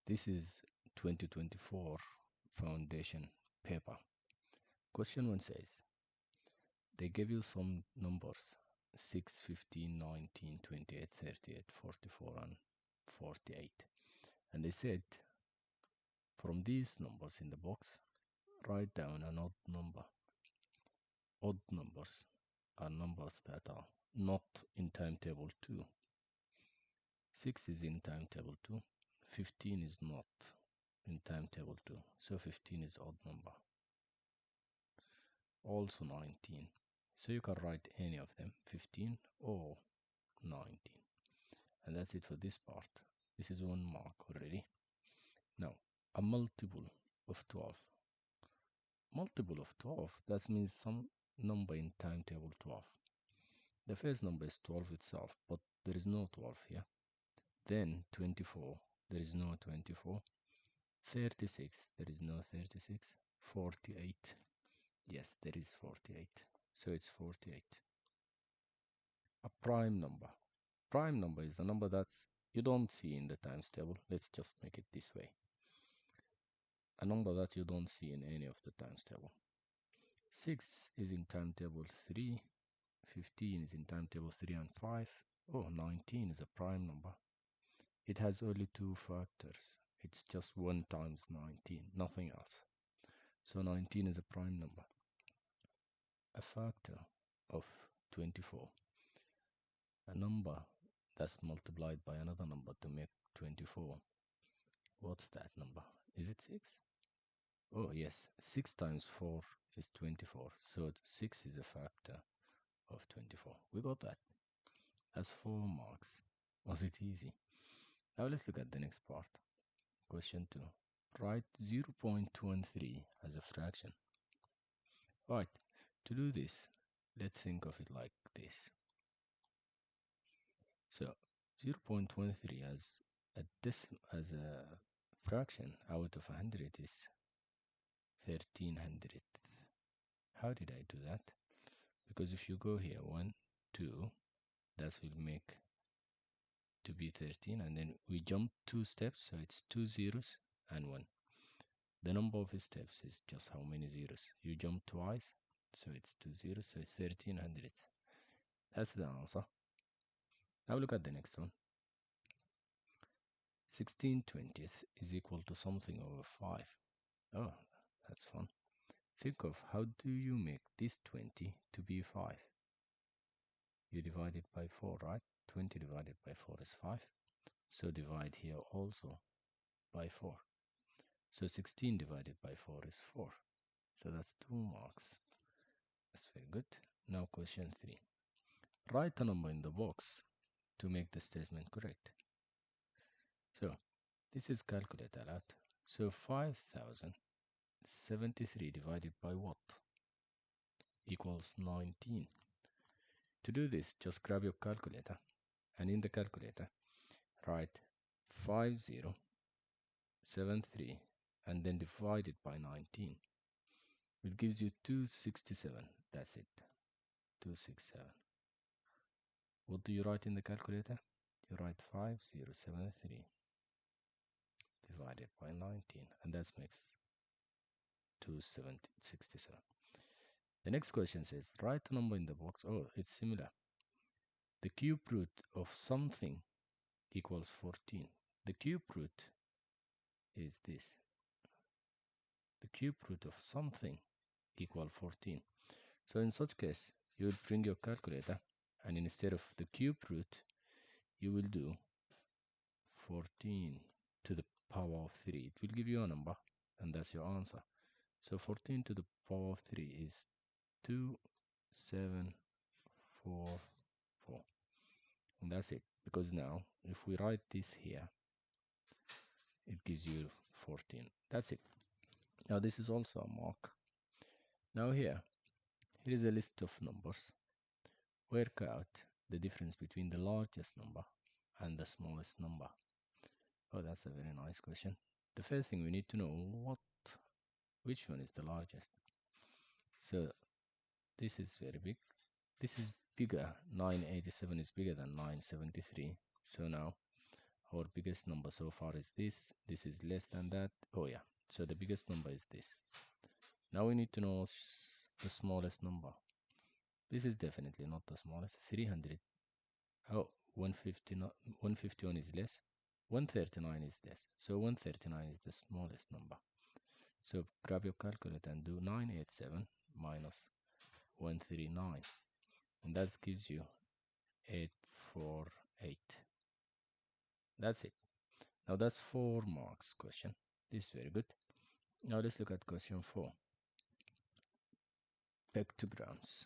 This is 2024 foundation paper. Question 1 says, they give you some numbers 6, 15, 19, 28, 38, 44, and 48. And they said, from these numbers in the box, write down an odd number. Odd numbers are numbers that are not in timetable 2. 6 is in timetable 2. 15 is not in timetable 2. So 15 is odd number. Also 19. So you can write any of them, 15 or 19. And that's it for this part. This is 1 mark already. Now, a multiple of 12. Multiple of 12, that means some number in timetable 12. The first number is 12 itself, but there is no 12 here. Then 24, there is no 24. 36, there is no 36. 48, yes, there is 48. So it's 48. A prime number. Prime number is a number that you don't see in the times table. Let's just make it this way. A number that you don't see in any of the times table. 6 is in timetable 3. 15 is in timetable 3 and 5. Oh, 19 is a prime number. It has only 2 factors. It's just 1 times 19, nothing else. So 19 is a prime number. A factor of 24. A number that's multiplied by another number to make 24. What's that number? Is it 6? Oh, yes. 6 times 4 is 24. So 6 is a factor of 24. We got that. That's 4 marks. Was it easy? Now let's look at the next part. Question 2. Write 0.23 as a fraction. Right. To do this, let's think of it like this. So 0.23 as a fraction out of 100 is 1300th. How did I do that? Because if you go here 1, 2, that will make to be 13, and then we jump 2 steps, so it's 2 zeros and 1. The number of steps is just how many zeros. You jump twice, so it's 2 zeros, so 1300th. That's the answer. Now look at the next one. 16/20th is equal to something over 5. Oh, that's fun. Think of how do you make this 20 to be 5? You divide it by 4, right? 20 divided by 4 is 5. So divide here also by 4. So 16 divided by 4 is 4. So that's 2 marks. That's very good. Now question 3. Write a number in the box to make the statement correct. So this is calculate a lot. So 5073 divided by what? Equals 19. To do this, just grab your calculator, and in the calculator, write 5073 and then divide it by 19. It gives you 267. That's it. 267. What do you write in the calculator? You write 5073 divided by 19, and that makes 267. The next question says, write a number in the box. Oh, it's similar. The cube root of something equals 14. The cube root is this. The cube root of something equals 14. So in such case, you will bring your calculator, and instead of the cube root, you will do 14 to the power of 3. It will give you a number, and that's your answer. So 14 to the power of 3 is 2744. And that's it. Because now, if we write this here, it gives you 14. That's it. Now this is also a mark. Now here is a list of numbers. Work out the difference between the largest number and the smallest number. Oh, that's a very nice question. The first thing we need to know which one is the largest. So this is very big. This is bigger. 987 is bigger than 973. So now Our biggest number so far is this. This is less than that. Oh yeah, so the biggest number is this. Now we need to know the smallest number. This is definitely not the smallest. 300. Oh, 151 is less. 139 is less. So 139 is the smallest number. So grab your calculator and do 987 minus 139. And that gives you 848. That's it. Now that's 4 marks question. This is very good. Now let's look at question 4. Pictograms.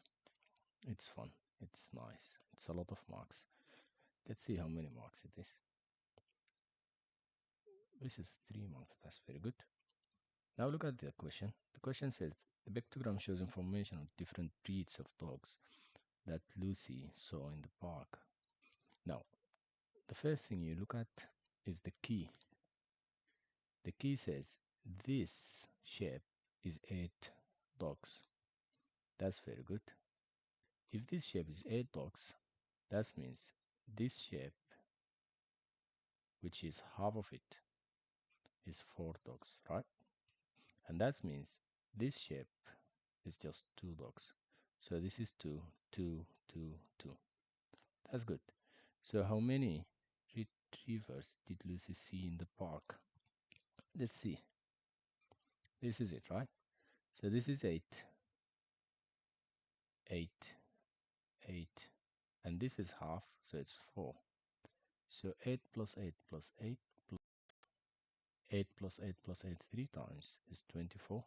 It's fun. It's nice. It's a lot of marks. Let's see how many marks it is. This is 3 marks. That's very good. Now look at the question. The question says the pictogram shows information on different breeds of dogs that Lucy saw in the park. Now, the first thing you look at is the key. The key says this shape is 8 dogs. That's very good. If this shape is 8 dogs, that means this shape, which is half of it, is 4 dogs, right? And that means this shape is just 2 dogs. So this is 2, 2, 2, 2. That's good. So how many retrievers did Lucy see in the park? Let's see. This is it, right? So this is 8, 8, 8, and this is half, so it's 4. So 8 plus 8 plus 8 plus 8 plus 8 plus 8 3 times is 24.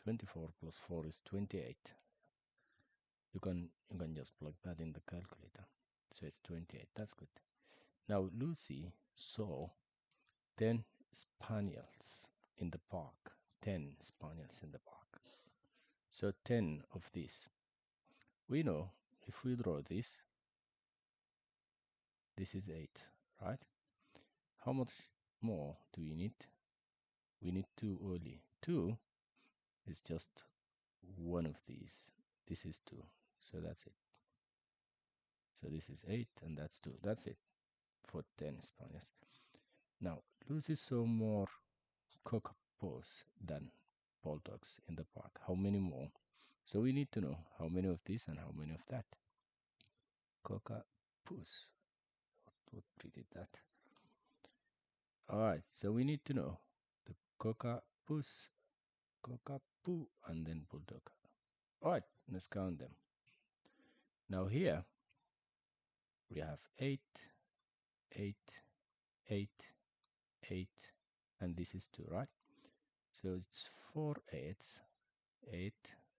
24 plus 4 is 28. You can just plug that in the calculator. So it's 28. That's good. Now Lucy saw 10 spaniels in the park. 10 spaniels in the park. So 10 of these. We know if we draw this is 8, right? How much more do we need? We need 2 only. 2 is just one of these. This is 2. So that's it. So this is 8 and that's 2. That's it for 10 spaniels. Now, Lucy saw more cockapos than bulldogs in the park. How many more? So we need to know how many of this and how many of that. Cockapos. What breed is that? Alright, so we need to know the cockapos, cockapoo, and then bulldog. Alright, let's count them. Now here we have 8, 8, 8, 8, and this is 2, right? So it's 4 8s, 8,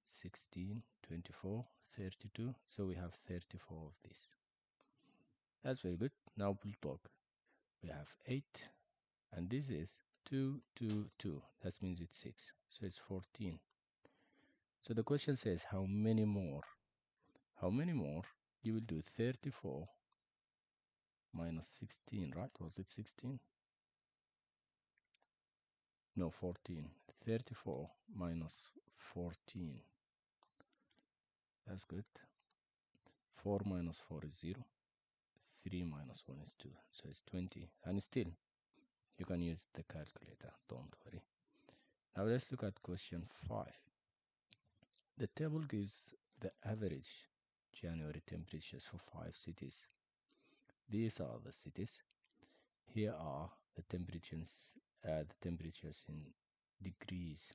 16, 24, 32. So we have 34 of these. That's very good. Now bulldog. We have 8, and this is 2, 2, 2. That means it's 6. So it's 14. So the question says how many more? How many more? You will do 34 minus 16, right? Was it 16? No, 14. 34 minus 14. That's good. 4 minus 4 is 0. 3 minus 1 is 2. So it's 20. And still, you can use the calculator. Don't worry. Now let's look at question 5. The table gives the average January temperatures for 5 cities. These are the cities. Here are the temperatures in degrees.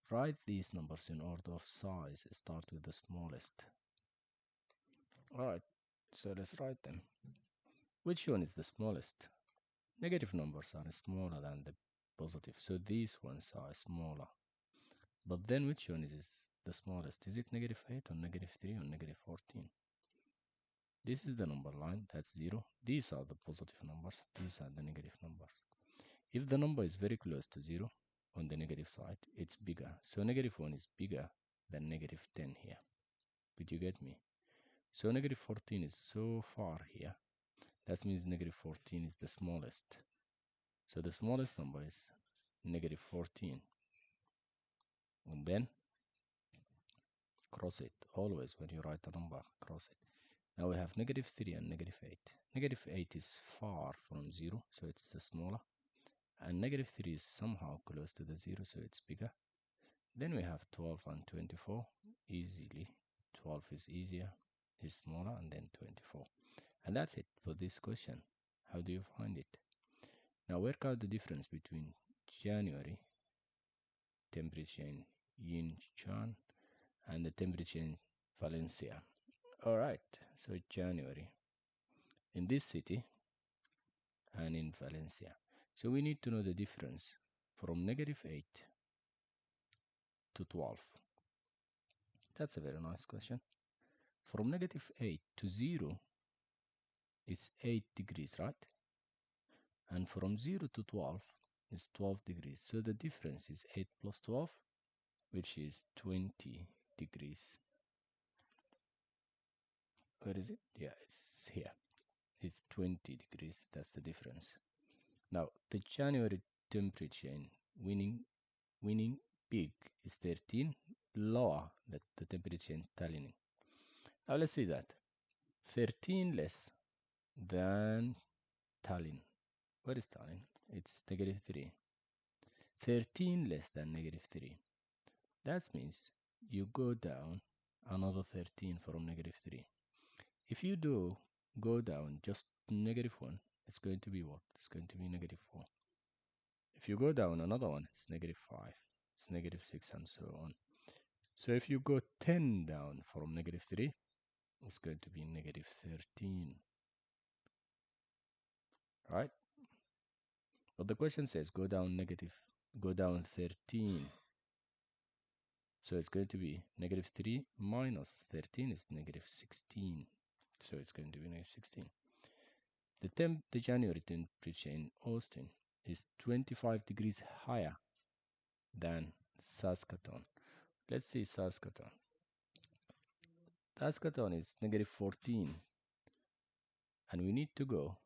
Write these numbers in order of size. Start with the smallest. Alright, so let's write them. Which one is the smallest? Negative numbers are smaller than the positive, so these ones are smaller. But then which one is the smallest? Is it negative 8 or negative 3 or negative 14? This is the number line, that's 0. These are the positive numbers, these are the negative numbers. If the number is very close to 0 on the negative side, it's bigger. So negative 1 is bigger than negative 10 here. Did you get me? So negative 14 is so far here. That means negative 14 is the smallest. So the smallest number is negative 14. And then cross it. Always when you write a number, cross it. Now we have negative 3 and negative 8. Negative 8 is far from 0, so it's smaller. And negative 3 is somehow close to the 0, so it's bigger. Then we have 12 and 24. Easily, 12 is easier, is smaller, and then 24. And that's it for this question. How do you find it? Now work out the difference between January temperature in Yinchan and the temperature in Valencia. All right, so January in this city and in Valencia. So we need to know the difference from negative 8 to 12. That's a very nice question. From negative 8 to 0, it's 8 degrees, right? And from 0 to 12, it's 12 degrees. So the difference is 8 plus 12, which is 20 degrees. Where is it? Yeah, it's here. It's 20 degrees. That's the difference. Now, the January temperature in winning peak is 13, lower than the temperature in Tallinn. Now let's see that. 13 less than Tallinn. Where is Tallinn? It's negative 3. 13 less than negative 3. That means you go down another 13 from negative 3. If you do go down just negative 1, it's going to be what? It's going to be negative 4. If you go down another one, it's negative 5. It's negative 6 and so on. So if you go 10 down from negative 3, it's going to be negative 13. Right? But the question says go down 13. So it's going to be negative 3 minus 13 is negative 16. So it's going to be negative 16. The January temperature in Austin is 25 degrees higher than Saskatoon. Let's see Saskatoon. Saskatoon is negative 14. And we need to go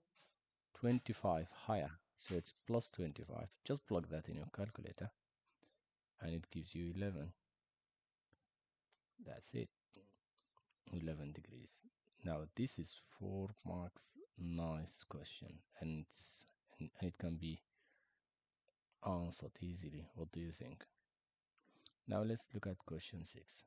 25 higher. So it's plus 25. Just plug that in your calculator. And it gives you 11. That's it. 11 degrees. Now this is 4 marks. Nice question. And it can be answered easily. What do you think? Now let's look at question 6.